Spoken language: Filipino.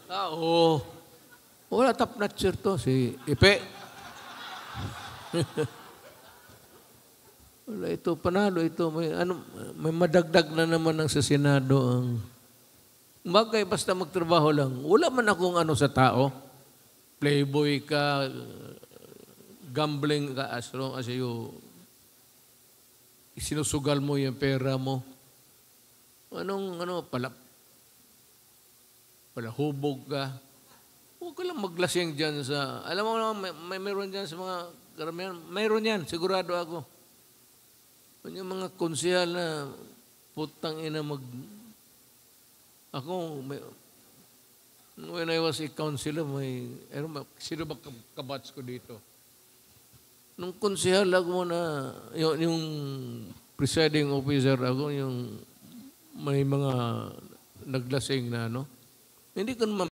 Oo. Wala top notcher to, si Ipe. Wala ito, panalo ito. May madagdag na naman ng sa Senado ang... Bagay, basta magtrabaho lang. Wala man akong ano sa tao. Playboy ka, gambling ka, as long as you sinusugal mo yung pera mo. Palahubog ka. Huwag ka lang maglasing dyan sa... Alam mo naman, may meron dyan sa mga karamihan. Mayroon yan, sigurado ako. Yung mga konsehal na putang ina Ako, when I was a counselor, sino ba kabats ko dito? Nung konsehal ako na, yung presiding officer ako, yung may mga naglasing na, hindi ko naman